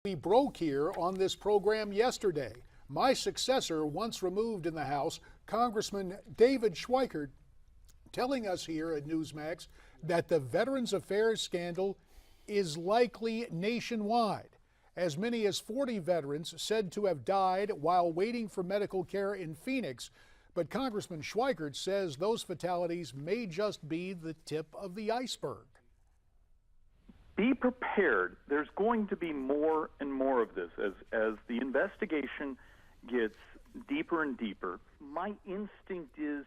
We broke here on this program yesterday. My successor, once removed in the House, Congressman David Schweikert, telling us here at Newsmax that the Veterans Affairs scandal is likely nationwide. As many as 40 veterans said to have died while waiting for medical care in Phoenix. But Congressman Schweikert says those fatalities may just be the tip of the iceberg. Be prepared. There's going to be more and more of this as the investigation gets deeper and deeper. My instinct is,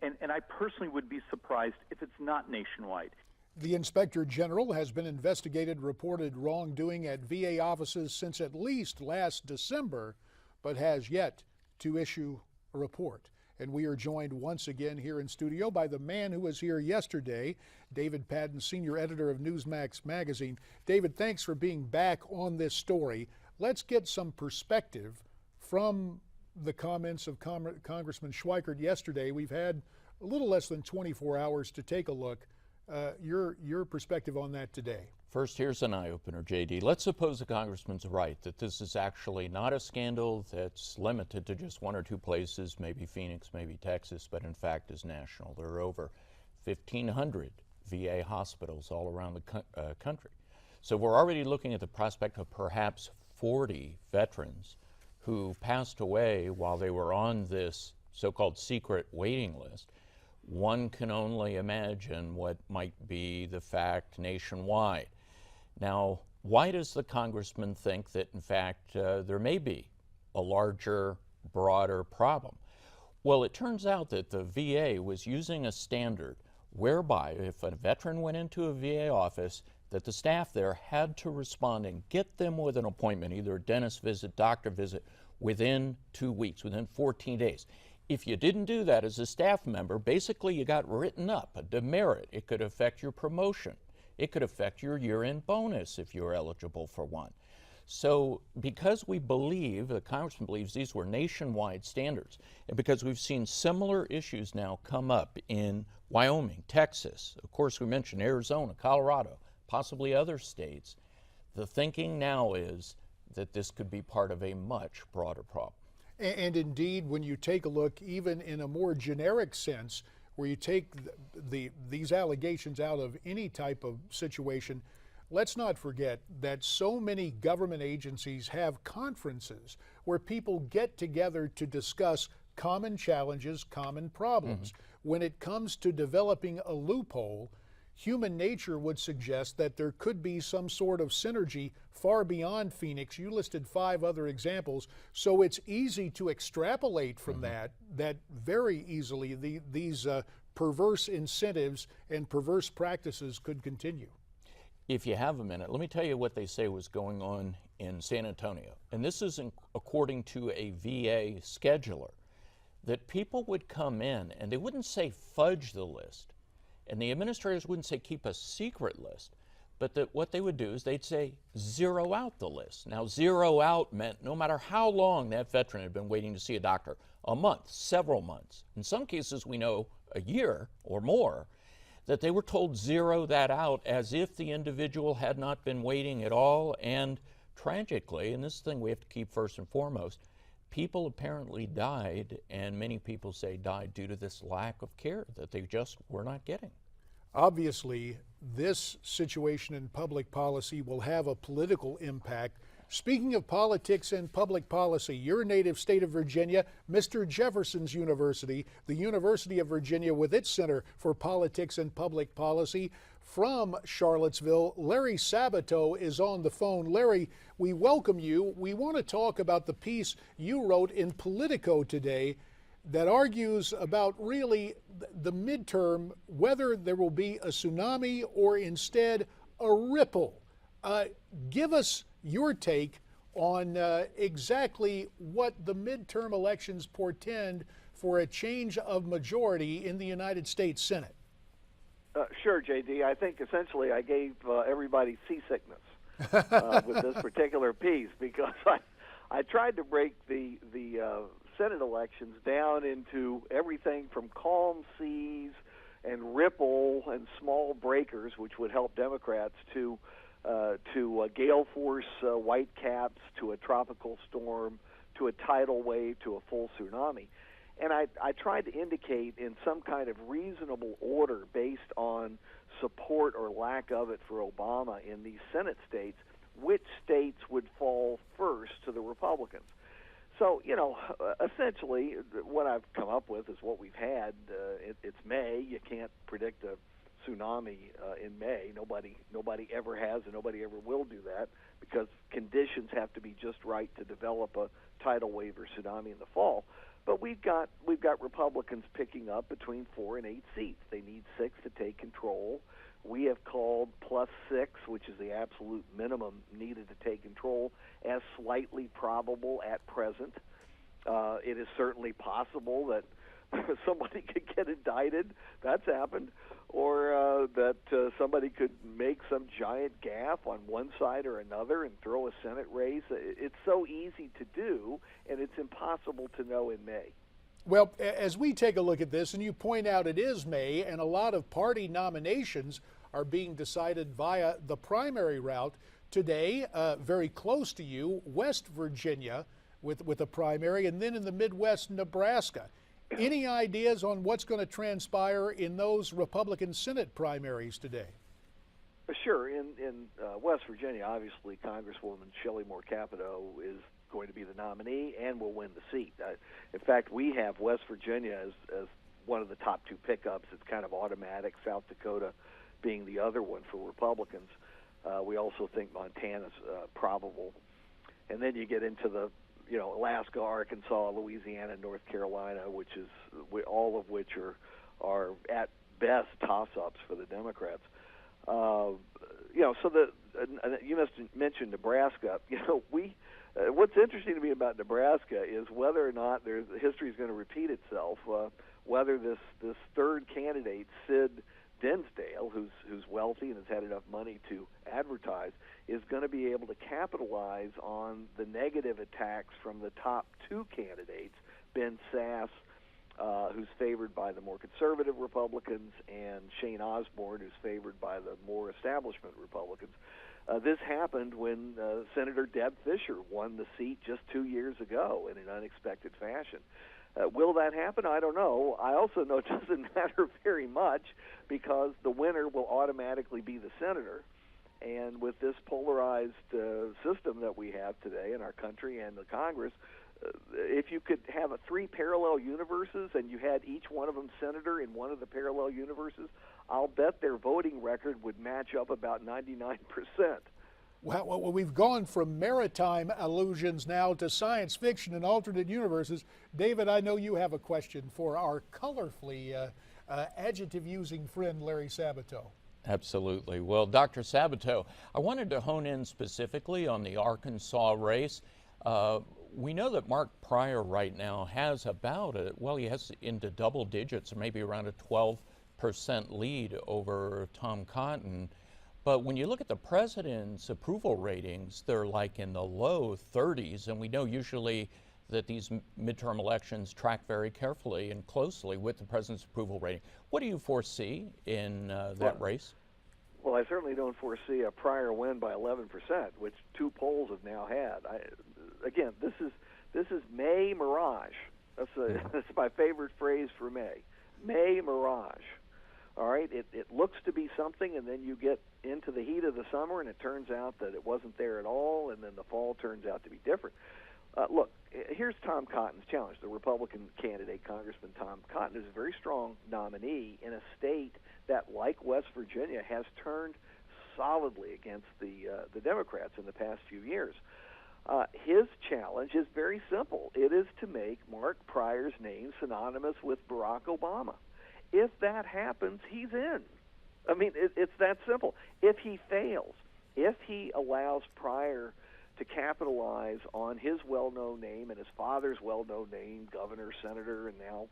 and I personally would be surprised if it's not nationwide. The Inspector General has been investigated reported wrongdoing at VA offices since at least last December, but has yet to issue a report. And we are joined once again here in studio by the man who was here yesterday, David Patten, senior editor of Newsmax magazine. David, thanks for being back on this story. Let's get some perspective from the comments of Congressman Schweikert yesterday. We've had a little less than 24 hours to take a look. Your perspective on that today. First, here's an eye-opener, JD. Let's suppose the congressman's right, that this is actually not a scandal that's limited to just one or two places, maybe Phoenix, maybe Texas, but in fact is national. There are over 1,500 VA hospitals all around the country. So we're already looking at the prospect of perhaps 40 veterans who passed away while they were on this so-called secret waiting list. One can only imagine what might be the fact nationwide. Now, why does the congressman think that, in fact, there may be a larger, broader problem? Well, it turns out that the VA was using a standard whereby if a veteran went into a VA office, that the staff there had to respond and get them with an appointment, either a dentist visit, doctor visit, within 2 weeks, within 14 days. If you didn't do that as a staff member, basically you got written up, a demerit. It could affect your promotion. It could affect your year-end bonus if you're eligible for one. So because we believe, the congressman believes these were nationwide standards, and because we've seen similar issues now come up in Wyoming, Texas, of course we mentioned Arizona, Colorado, possibly other states, the thinking now is that this could be part of a much broader problem. And indeed, when you take a look, even in a more generic sense, where you take these allegations out of any type of situation, let's not forget that so many government agencies have conferences where people get together to discuss common challenges, common problems. When it comes to developing a loophole, human nature would suggest that there could be some sort of synergy far beyond Phoenix. You listed 5 other examples, so it's easy to extrapolate from that very easily these perverse incentives and perverse practices could continue. If you have a minute, let me tell you what they say was going on in San Antonio. And this is according to a VA scheduler, that people would come in and they wouldn't say fudge the list. And the administrators wouldn't say keep a secret list, but that what they would do is they'd say zero out the list. Now, zero out meant no matter how long that veteran had been waiting to see a doctor, a month, several months, in some cases we know a year or more, that they were told zero that out as if the individual had not been waiting at all. And tragically, and this is the thing we have to keep first and foremost, people apparently died, and many people say died due to this lack of care that they just were not getting. Obviously, this situation in public policy will have a political impact. Speaking of politics and public policy, your native state of Virginia, Mr. Jefferson's University, the University of Virginia with its Center for Politics and Public Policy. From Charlottesville, Larry Sabato is on the phone. Larry, we welcome you. We want to talk about the piece you wrote in Politico today that argues about really the midterm, whether there will be a tsunami or instead a ripple. Give us your take on exactly what the midterm elections portend for a change of majority in the United States Senate. Sure, JD. I think essentially I gave everybody seasickness with this particular piece because I tried to break the Senate elections down into everything from calm seas and ripple and small breakers, which would help Democrats, to to gale force whitecaps, to a tropical storm, to a tidal wave, to a full tsunami. And I tried to indicate in some kind of reasonable order based on support or lack of it for Obama in these Senate states, which states would fall first to the Republicans. So, essentially what I've come up with is what we've had. It's May. You can't predict a tsunami in May. Nobody ever has, and nobody ever will do that, because conditions have to be just right to develop a tidal wave or tsunami in the fall. But we've got Republicans picking up between 4 and 8 seats. They need 6 to take control. We have called +6, which is the absolute minimum needed to take control, as slightly probable at present. It is certainly possible that somebody could get indicted. That's happened. Or that somebody could make some giant gaffe on one side or another and throw a Senate race. It's so easy to do, and it's impossible to know in May. Well, as we take a look at this, and you point out it is May, and a lot of party nominations are being decided via the primary route. Today, very close to you, West Virginia with a primary, and then in the Midwest, Nebraska. Any ideas on what's going to transpire in those Republican Senate primaries today? Sure. In West Virginia, obviously, Congresswoman Shelley Moore Capito is going to be the nominee and will win the seat. In fact, we have West Virginia as one of the top 2 pickups. It's kind of automatic, South Dakota being the other one for Republicans. We also think Montana's probable. And then you get into the Alaska, Arkansas, Louisiana, North Carolina, all of which are at best toss-ups for the Democrats. So you mentioned Nebraska. What's interesting to me about Nebraska is whether or not history is going to repeat itself. Whether this third candidate, Sid Dinsdale, who's wealthy and has had enough money to advertise, is going to be able to capitalize on the negative attacks from the top 2 candidates, Ben Sasse, who's favored by the more conservative Republicans, and Shane Osborne, who's favored by the more establishment Republicans. This happened when Senator Deb Fischer won the seat just 2 years ago in an unexpected fashion. Will that happen? I don't know. I also know it doesn't matter very much, because the winner will automatically be the senator. And with this polarized system that we have today in our country and the Congress, if you could have 3 parallel universes and you had each one of them senator in one of the parallel universes, I'll bet their voting record would match up about 99%. Well, we've gone from maritime allusions now to science fiction and alternate universes. David, I know you have a question for our colorfully adjective-using friend, Larry Sabato. Absolutely. Well, Dr. Sabato, I wanted to hone in specifically on the Arkansas race. We know that Mark Pryor right now has he has into double digits, maybe around a 12% lead over Tom Cotton. But when you look at the president's approval ratings, they're like in the low 30s, and we know usually that these midterm elections track very carefully and closely with the president's approval rating. What do you foresee in that race? Well, I certainly don't foresee a Pryor win by 11%, which 2 polls have now had. Again, this is May mirage. That's my favorite phrase for May. May mirage. All right, it looks to be something, and then you get into the heat of the summer, and it turns out that it wasn't there at all, and then the fall turns out to be different. Look, here's Tom Cotton's challenge. The Republican candidate, Congressman Tom Cotton, is a very strong nominee in a state that, like West Virginia, has turned solidly against the Democrats in the past few years. His challenge is very simple. It is to make Mark Pryor's name synonymous with Barack Obama. If that happens, he's in. I mean, it's that simple. If he fails, if he allows Pryor to capitalize on his well-known name and his father's well-known name, governor, senator, and now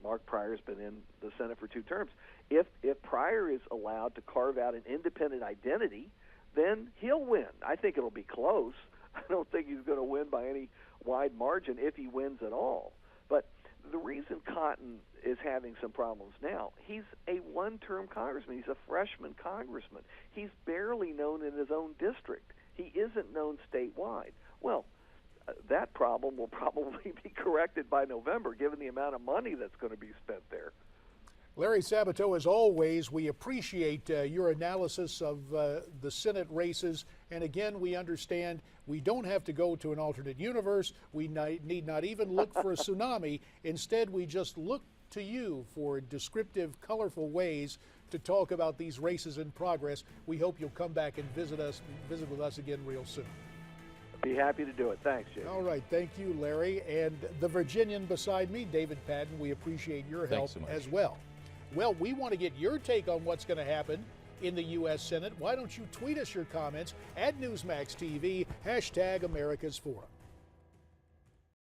Mark Pryor's been in the Senate for 2 terms. If Pryor is allowed to carve out an independent identity, then he'll win. I think it'll be close. I don't think he's going to win by any wide margin if he wins at all. But the reason Cotton is having some problems now, he's a one-term congressman. He's a freshman congressman. He's barely known in his own district. He isn't known statewide. Well, that problem will probably be corrected by November, given the amount of money that's going to be spent there. Larry Sabato, as always, we appreciate your analysis of the Senate races. And again, we understand we don't have to go to an alternate universe. We need not even look for a tsunami. Instead, we just look to you for descriptive, colorful ways to talk about these races in progress. We hope you'll come back and visit with us again real soon. Be happy to do it. Thanks, Jay. All right, thank you, Larry. And the Virginian beside me, David Patten, we appreciate your help so much. as well. Well, we want to get your take on what's going to happen in the U.S. Senate. Why don't you tweet us your comments at Newsmax TV, #America's Forum.